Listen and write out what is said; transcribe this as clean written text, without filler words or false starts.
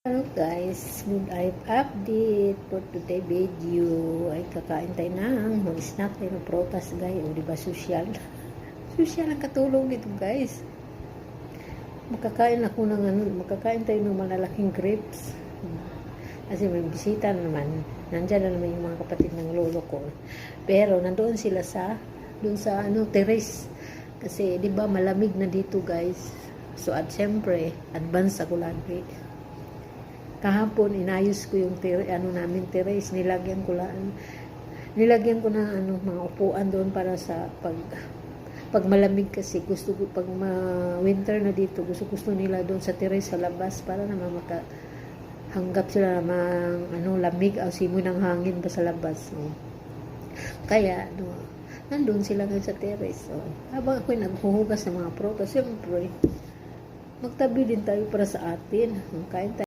Hello guys, good life update for today video. Ay kakain tayo ng whole snack tayo ng protas guys. O diba social? Social ang katulong dito guys. Makakain tayo ng malalaking grapes. Kasi may bisita naman. Nandyan na naman yung mga kapatid ng lolo ko. Pero nandoon sila doon sa terrace. Kasi diba malamig na dito guys. So at syempre, advance ako lagi. Kahapon inayos ko yung terrace, nilagyan ko ng mga upuan doon para sa pag malamig kasi gusto ko pag winter na dito gusto nila doon sa terrace sa labas para naman hanggap sila ng lamig o simoy ng hangin ba sa labas. So, kaya nandun sila ngayon sa terrace. So, habang ako'y naghuhugas ng mga prutas, siyempre magtabi din tayo para sa atin. Kain tayo.